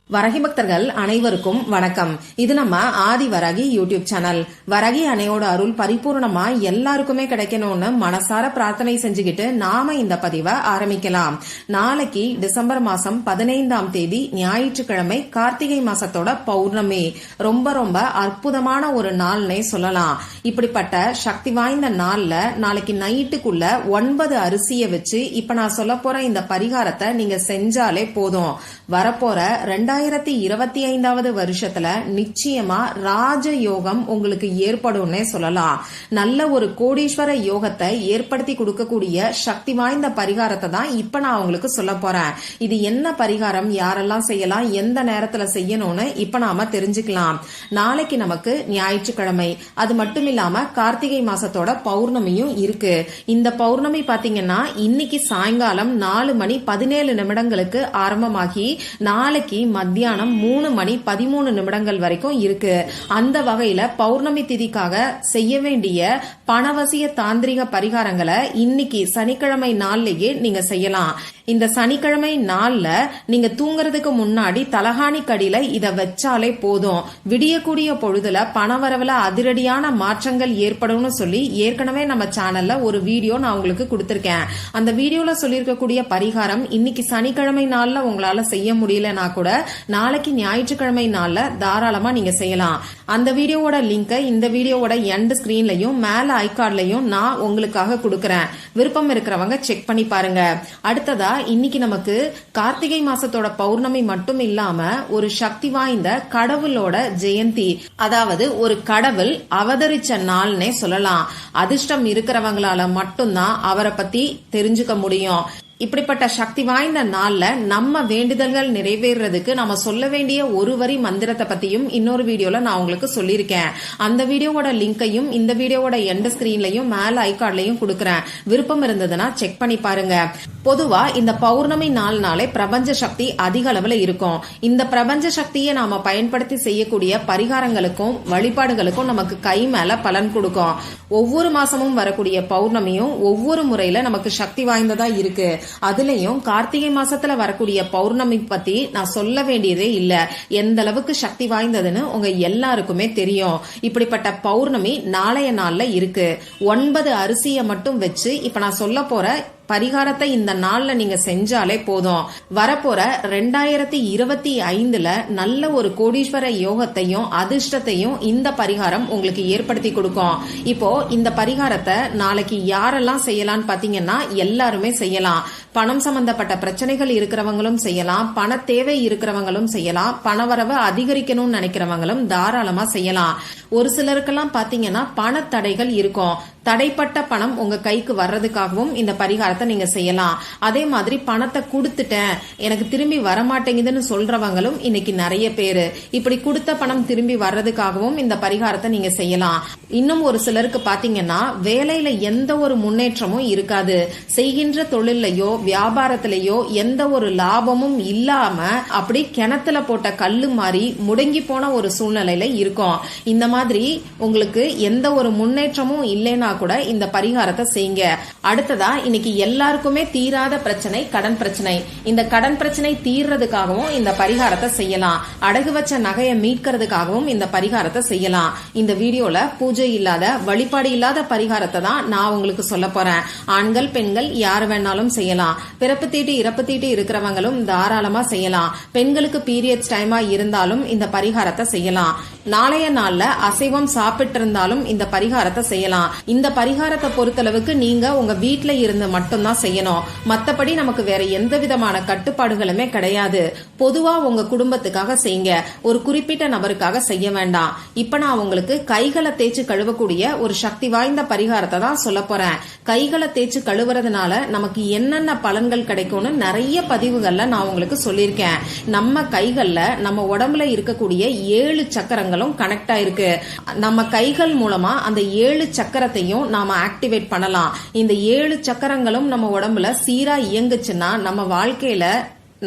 வரகி பக்தர்கள் அனைவருக்கும் வணக்கம். இது நம்ம ஆதி வரகி யூடியூப் சேனல். வரகி அணையோட அருள் பரிபூர்ணமா எல்லாருக்குமே கிடைக்கணும்னு மனசார பிரார்த்தனை செஞ்சுக்கிட்டு நாம இந்த பதிவை ஆரம்பிக்கலாம். நாளைக்கு டிசம்பர் மாசம் 15ஆம் தேதி ஞாயிற்றுக்கிழமை, கார்த்திகை மாசத்தோட பௌர்ணமி. ரொம்ப ரொம்ப அற்புதமான ஒரு நாள்னே சொல்லலாம். இப்படிப்பட்ட சக்தி வாய்ந்த நாள்ல நாளைக்கு நைட்டுக்குள்ள 9 அரிசியை வச்சு இப்ப நான் சொல்ல போற இந்த பரிகாரத்தை நீங்க செஞ்சாலே போதும். வரப்போற 2025வது வருஷத்துல நிச்சயமா ராஜ யோகம் உங்களுக்கு ஏற்படும்னே சொல்லலாம். நல்ல ஒரு கோடீஸ்வர யோகத்தை ஏற்படுத்தி கொடுக்கக்கூடிய சக்தி வாய்ந்த பரிகாரத்தை தான் இப்ப நான் உங்களுக்கு சொல்ல போறேன். இது என்ன பரிகாரம், யாரெல்லாம் செய்யலாம், எந்த நேரத்துல செய்யணும்னு இப்ப நாம தெரிஞ்சுக்கலாம். நாளைக்கு நமக்கு ஞாயிற்றுக்கிழமை, அது மட்டும் இல்லாம கார்த்திகை மாசத்தோட பௌர்ணமியும் இருக்கு. இந்த பௌர்ணமி பாத்தீங்கன்னா இன்னைக்கு சாயங்காலம் 4:17 ஆரம்பமாகி நாளைக்கு மத்தியானம் 3:13 வரைக்கும் இருக்கு. அந்த வகையில பௌர்ணமி திதிக்காக செய்ய வேண்டிய பணவசிய தாந்திரிக பரிகாரங்களை இன்னைக்கு சனிக்கிழமை நாள்லயே நீங்க செய்யலாம். இந்த சனிக்கிழமை நாள்ல நீங்க தூங்குறதுக்கு முன்னாடி தலகாணி கடியில இத வச்சாலே போதும். விடியக்கூடிய பொழுதுல பணவரவுல அதிரடியான மாற்றங்கள் ஏற்படும்னு சொல்லி ஏற்கனவே நம்ம சேனல்ல ஒரு வீடியோ நான் உங்களுக்கு கொடுத்திருக்கேன். அந்த வீடியோல சொல்லியிருக்கக்கூடிய பரிகாரம் இன்னைக்கு சனிக்கிழமை நாள்ல உங்களால செய்ய முடியலனா கூட நாளைக்கு ஞாயிற்றுக்கிழமை நாள்ல தாராளமா நீங்க செய்யலாம். அந்த வீடியோவோட லிங்கை இந்த வீடியோவோட எண்ட் ஸ்கிரீன்லயும் மேல ஐகார்ட்லயும் நான் உங்களுக்காக கொடுக்கறேன். விருப்பம் இருக்கிறவங்க செக் பண்ணி பாருங்க. அடுத்ததா இன்னைக்கு நமக்கு கார்த்திகை மாசத்தோட பௌர்ணமி மட்டும் இல்லாம ஒரு சக்தி வாய்ந்த கடவுளோட ஜெயந்தி, அதாவது ஒரு கடவுள் அவதரிச்ச நாள்னே சொல்லலாம். அதிர்ஷ்டம் இருக்கிறவங்களால மட்டும்தான் அவரை பத்தி தெரிஞ்சுக்க முடியும். இப்படிப்பட்ட சக்தி வாய்ந்த நாள்ல நம்ம வேண்டுதல்கள் நிறைவேறதுக்கு நம்ம சொல்ல வேண்டிய ஒரு வரி மந்திரத்தை பத்தியும் இன்னொரு வீடியோல நான் உங்களுக்கு சொல்லியிருக்கேன். அந்த வீடியோவோட லிங்கையும் இந்த வீடியோவோட எண்ட் ஸ்கிரீன்லயும் மேல ஐகார்ட்லயும் கொடுக்கறேன். விருப்பம் இருந்ததுன்னா செக் பண்ணி பாருங்க. பொதுவா இந்த பௌர்ணமி நாள்னாலே பிரபஞ்ச சக்தி அதிக அளவுல இருக்கும். இந்த பிரபஞ்ச சக்தியை நாம பயன்படுத்தி செய்யக்கூடிய பரிகாரங்களுக்கும் வழிபாடுகளுக்கும் நமக்கு கை மேல பலன் கொடுக்கும். ஒவ்வொரு மாசமும் வரக்கூடிய பௌர்ணமியும் ஒவ்வொரு முறையில நமக்கு சக்தி வாய்ந்ததா இருக்கு. அதுலயும் கார்த்திகை மாசத்துல வரக்கூடிய பௌர்ணமி பத்தி நான் சொல்ல வேண்டியதே இல்ல. எந்த அளவுக்கு சக்தி வாய்ந்ததுன்னு உங்க எல்லாருக்குமே தெரியும். இப்படிப்பட்ட பௌர்ணமி நாளைய நாள்ல இருக்கு. 9 அரிசியை மட்டும் வச்சு இப்ப நான் சொல்ல போற பரிகாரத்தை இந்த நாள்ல நீங்க செஞ்சாலே போதும். வரப்போற 2025ல நல்ல ஒரு கோடீஸ்வர யோகத்தையும் அதிர்ஷ்டத்தையும் இந்த பரிகாரம் உங்களுக்கு ஏற்படுத்தி கொடுக்கும். இப்போ இந்த பரிகாரத்தை நாளைக்கு யாரெல்லாம் செய்யலாம்னு பாத்தீங்கன்னா எல்லாருமே செய்யலாம். பணம் சம்பந்தப்பட்ட பிரச்சனைகள் இருக்கிறவங்களும் செய்யலாம், பண தேவை இருக்கிறவங்களும் செய்யலாம், பணவரவை அதிகரிக்கணும்னு நினைக்கிறவங்களும் தாராளமா செய்யலாம். ஒரு சிலருக்கெல்லாம் பாத்தீங்கன்னா பண தடைகள் இருக்கும். தடைப்பட்ட பணம் உங்க கைக்கு வர்றதுக்காகவும் இந்த பரிகாரத்தை நீங்க செய்யலாம். அதே மாதிரி பணத்தை கொடுத்துட்டேன், எனக்கு திரும்பி வரமாட்டேங்குதுன்னு சொல்றவங்களும் இன்னைக்கு நிறைய பேரு. இப்படி கொடுத்த பணம் திரும்பி வர்றதுக்காகவும் இந்த பரிகாரத்தை நீங்க செய்யலாம். இன்னும் ஒரு சிலருக்கு பாத்தீங்கன்னா வேலையில எந்த ஒரு முன்னேற்றமும் இருக்காது. செய்கின்ற தொழிலையோ வியாபாரத்திலேயோ எந்த ஒரு லாபமும் இல்லாம அப்படி கிணத்துல போட்ட கல்லு மாதிரி முடங்கி போன ஒரு சூழ்நிலையில இருக்கும். இந்த மாதிரி உங்களுக்கு எந்த ஒரு முன்னேற்றமும் இல்லைன்னா கூட இந்த பரிகாரத்தை செய்யுங்க. அடுத்ததா இன்னைக்கு எல்லாருக்குமே தீராத பிரச்சனை கடன் பிரச்சனை. இந்த கடன் பிரச்சனை தீர்றதுக்காகவும் இந்த பரிகாரத்தை செய்யலாம். அடகு வச்ச நகையை மீட்கிறதுக்காகவும் இந்த பரிகாரத்தை செய்யலாம். இந்த வீடியோல பூஜை இல்லாத வழிபாடு இல்லாத பரிகாரத்தை தான் நான் உங்களுக்கு சொல்ல போறேன். ஆண்கள் பெண்கள் யார் வேணாலும் செய்யலாம். பிறப்பு தீட்டு இறப்பு தீட்டு இருக்கிறவங்களும் தாராளமா செய்யலாம். பெண்களுக்கு பீரியட்ஸ் டைமா இருந்தாலும் இந்த பரிகாரத்தை செய்யலாம். நாளைய நாள்ல அசைவம் சாப்பிட்டு இருந்தாலும் இந்த பரிகாரத்தை செய்யலாம். இந்த பரிகாரத்தை பொறுத்தளவுக்கு நீங்க உங்க வீட்டுல இருந்து மட்டும்தான் செய்யணும். மத்தபடி நமக்கு வேற எந்த விதமான கட்டுப்பாடுகளுமே கிடையாது. பொதுவா உங்க குடும்பத்துக்காக செய்யுங்க, ஒரு குறிப்பிட்ட நபருக்காக செய்ய வேண்டாம். இப்ப நான் உங்களுக்கு கைகளை தேய்ச்சி கழுவக்கூடிய ஒரு சக்தி வாய்ந்த பரிகாரத்தை தான் சொல்ல போறேன். கைகளை தேய்ச்சி கழுவுறதுனால நமக்கு என்னென்ன பலன்கள் கிடைக்கும்னு நிறைய பதிவுகள்ல நான் உங்களுக்கு சொல்லியிருக்கேன். நம்ம கைகள்ல நம்ம உடம்புல இருக்கக்கூடிய 7 சக்கரங்களும் கனெக்ட் ஆயிருக்கு. நம்ம கைகள் மூலமா அந்த 7 சக்கரத்தையும் நாம ஆக்டிவேட் பண்ணலாம். இந்த 7 சக்கரங்களும் நம்ம உடம்புல சீரா இயங்குச்சுன்னா நம்ம வாழ்க்கையில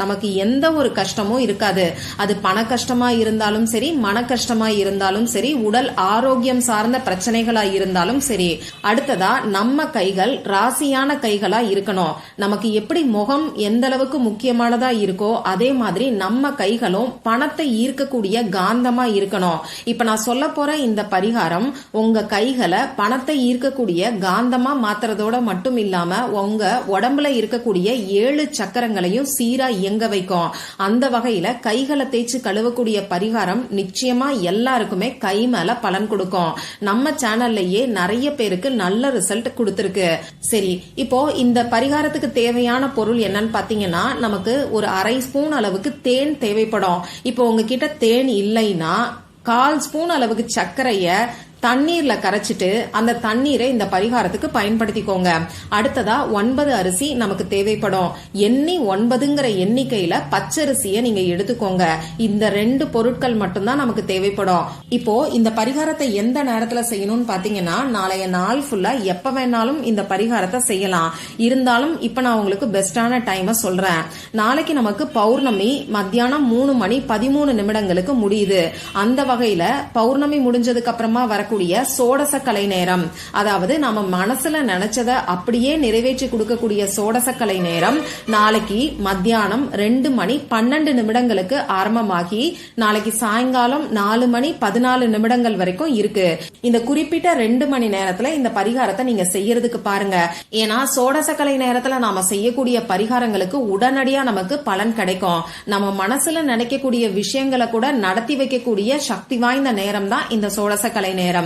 நமக்கு எந்த ஒரு கஷ்டமும் இருக்காது. அது பண கஷ்டமா இருந்தாலும் சரி, மன கஷ்டமா இருந்தாலும் சரி, உடல் ஆரோக்கியம் சார்ந்த பிரச்சனைகளா இருந்தாலும் சரி. அடுத்ததா நம்ம கைகள் ராசியான கைகளா இருக்கணும். நமக்கு எப்படி முகம் எந்த அளவுக்கு முக்கியமானதா இருக்கோ அதே மாதிரி நம்ம கைகளும் பணத்தை ஈர்க்கக்கூடிய காந்தமா இருக்கணும். இப்ப நான் சொல்ல போற இந்த பரிகாரம் உங்க கைகளை பணத்தை ஈர்க்கக்கூடிய காந்தமா மாத்துறதோட மட்டும் இல்லாம உங்க உடம்புல இருக்கக்கூடிய 7 சக்கரங்களையும் சீரா இயங்க வைக்கும். அந்த வகையில கைகளை தேய்ச்சி கழுவக்கூடிய பரிகாரம் நிச்சயமா எல்லாருக்குமே கை மேல பலன் கொடுக்கும். நம்ம சேனல்லையே நிறைய பேருக்கு நல்ல ரிசல்ட் கொடுத்திருக்கு. சரி, இப்போ இந்த பரிகாரத்துக்கு தேவையான பொருள் என்னன்னு பாத்தீங்கன்னா, நமக்கு ஒரு 1/2 ஸ்பூன் அளவுக்கு தேன் தேவைப்படும். இப்போ உங்ககிட்ட தேன் இல்லைன்னா 1/4 ஸ்பூன் அளவுக்கு சர்க்கரைய தண்ணீர்ல கரைச்சிட்டு அந்த தண்ணீரை இந்த பரிகாரத்துக்கு பயன்படுத்திக்கோங்க. அடுத்ததா 9 அரிசி நமக்கு தேவைப்படும். 9ங்கிற எண்ணிக்கையில பச்சரிசியை நீங்க எடுத்துக்கோங்க. இந்த 2 பொருட்கள் மட்டும்தான் நமக்கு தேவைப்படும். இப்போ இந்த பரிகாரத்தை எந்த நேரத்துல செய்யணும்னு பாத்தீங்கன்னா, நாளைய நாள் ஃபுல்லா எப்ப வேணாலும் இந்த பரிகாரத்தை செய்யலாம். இருந்தாலும் இப்ப நான் உங்களுக்கு பெஸ்டான டைம் சொல்றேன். நாளைக்கு நமக்கு பௌர்ணமி மத்தியானம் 3 மணி 13 நிமிடங்களுக்கு முடியுது. அந்த வகையில பௌர்ணமி முடிஞ்சதுக்கு அப்புறமா வர சோடச கலை நேரம், அதாவது நம்ம மனசுல நினைச்சத அப்படியே நிறைவேற்றி கொடுக்கக்கூடிய சோடச கலை நேரம் நாளைக்கு மத்தியானம் 2 மணி 12 நிமிடங்களுக்கு ஆரம்பமாகி நாளைக்கு சாயங்காலம் 4 மணி 14 நிமிடங்கள் வரைக்கும் இருக்கு. இந்த குறிப்பிட்ட 2 மணி நேரத்துல இந்த பரிகாரத்தை நீங்க செய்யறதுக்கு பாருங்க. ஏன்னா சோடச கலை நேரத்துல நாம செய்யக்கூடிய பரிகாரங்களுக்கு உடனடியா நமக்கு பலன் கிடைக்கும். நம்ம மனசுல நினைக்கக்கூடிய விஷயங்களை கூட நடத்தி வைக்கக்கூடிய சக்தி வாய்ந்த நேரம் தான் இந்த சோடச கலை நேரம்.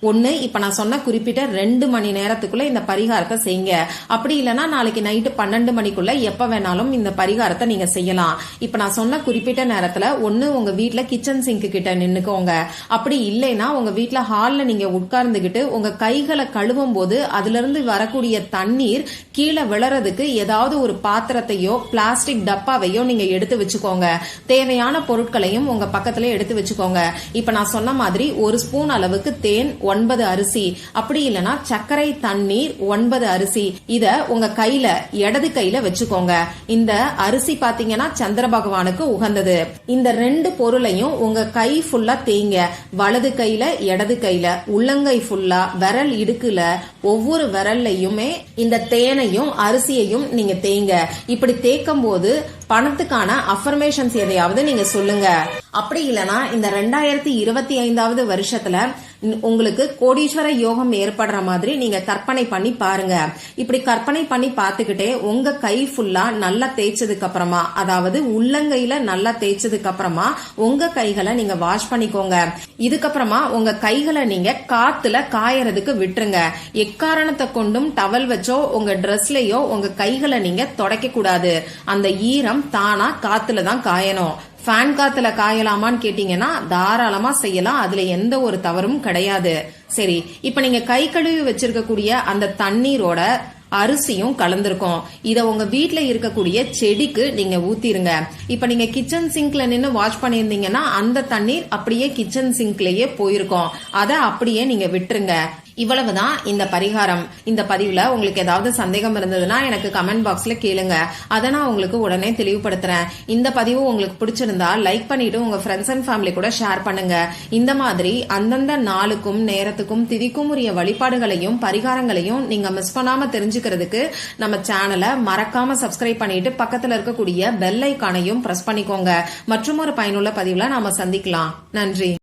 ஒண்ணு, இப்ப நான் சொன்ன குறிப்பிட்ட 2 மணி நேரத்துக்குள்ள இந்த பரிகாரத்தை செய்யுங்க. அப்படி இல்லைன்னா நாளைக்கு நைட்டு 12 மணிக்குள்ள எப்ப வேணாலும் இந்த பரிகாரத்தை நீங்க செய்யலாம். இப்ப நான் சொன்ன குறிப்பிட்ட நேரத்துல ஒண்ணு உங்க வீட்டுல கிச்சன் சிங்க் கிட்ட நின்னுக்கோங்க. அப்படி இல்லைன்னா உங்க வீட்டுல ஹால்ல நீங்க உட்கார்ந்துகிட்டு உங்க கைகளை கழுவும் போது அதுல இருந்து வரக்கூடிய தண்ணீர் கீழே விழறதுக்கு ஏதாவது ஒரு பாத்திரத்தையோ பிளாஸ்டிக் டப்பாவையோ நீங்க எடுத்து வச்சுக்கோங்க. தேவையான பொருட்களையும் உங்க பக்கத்துல எடுத்து வச்சுக்கோங்க. இப்ப நான் சொன்ன மாதிரி 1 ஸ்பூன் அளவுக்கு தேன், 9 அரிசி, அப்படி இல்லனா சர்க்கரை தண்ணீர், 9 அரிசி. இத உங்க கையில இடது கையில வச்சுக்கோங்க. இந்த அரிசி பாத்தீங்கன்னா சந்திர பகவானுக்கு உகந்தது. இந்த 2 பொருளையும் உங்க கை ஃபுல்லா தேய்ங்க. வலது கையில இடது கையில, உள்ளங்கை ஃபுல்லா, விரல் இடுக்குல ஒவ்வொரு விரல்லையுமே இந்த தேனையும் அரிசியையும் நீங்க தேய்ங்க. இப்படி தேய்க்கும் போது பணத்துக்கான அஃபர்மேஷன்ஸ் எதையாவது நீங்க சொல்லுங்க. அப்படி இல்லனா இந்த 2025வது வருஷத்துல உங்களுக்கு கோடீஸ்வர யோகம் ஏற்படுற மாதிரி நீங்க கற்பனை பண்ணி பாருங்க. இப்படி கற்பனை பண்ணி பார்த்துக்கிட்டே உங்க கை ஃபுல்லா நல்லா தேய்ச்சதுக்கு அப்புறமா, அதாவது உள்ளங்கையில நல்லா தேய்ச்சதுக்கு அப்புறமா உங்க கைகளை நீங்க வாஷ் பண்ணிக்கோங்க. இதுக்கப்புறமா உங்க கைகளை நீங்க காத்துல காயறதுக்கு விட்டுருங்க. எக்காரணத்தை கொண்டும் டவல் வச்சோ உங்க டிரெஸ்லயோ உங்க கைகளை நீங்க துடைக்க கூடாது. அந்த ஈரம் தானா காத்துல தான் காயணும். ஃபேன் காத்துல காயலாமான்னு கேட்டீங்கன்னா தாராளமா செய்யலாம். அதுல எந்த ஒரு தவறும் கிடையாது. சரி, இப்ப நீங்க கை கழுவி வச்சிருக்கக்கூடிய அந்த தண்ணீரோட அரிசியும் கலந்திருக்கும். இத உங்க வீட்டுல இருக்கக்கூடிய செடிக்கு நீங்க ஊத்திருங்க. இப்ப நீங்க கிச்சன் சிங்க்ல நின்னு வாஷ் பண்ணிருந்தீங்கன்னா அந்த தண்ணீர் அப்படியே கிச்சன் சிங்க்லயே போயிருக்கும். அத அப்படியே நீங்க விட்டுருங்க. இவ்வளவுதான் இந்த பரிகாரம். இந்த பதிவுல உங்களுக்கு ஏதாவது சந்தேகம் இருந்ததுன்னா எனக்கு கமெண்ட் பாக்ஸ்ல கேளுங்க. அதை நான் உங்களுக்கு உடனே தெளிவுபடுத்துறேன். இந்த பதிவு உங்களுக்கு பிடிச்சிருந்தா லைக் பண்ணிட்டு உங்க ஃப்ரெண்ட்ஸ் அண்ட் ஃபேமிலி கூட ஷேர் பண்ணுங்க. இந்த மாதிரி அந்தந்த நாளுக்கும் நேரத்துக்கும் திதிக்கும் உரிய வழிபாடுகளையும் பரிகாரங்களையும் நீங்க மிஸ் பண்ணாம தெரிஞ்சுக்கிறதுக்கு நம்ம சேனலை மறக்காம சப்ஸ்கிரைப் பண்ணிட்டு பக்கத்துல இருக்கக்கூடிய பெல் ஐகானையும் பிரஸ் பண்ணிக்கோங்க. மற்றும் ஒரு பயனுள்ள பதிவுல நாம சந்திக்கலாம். நன்றி.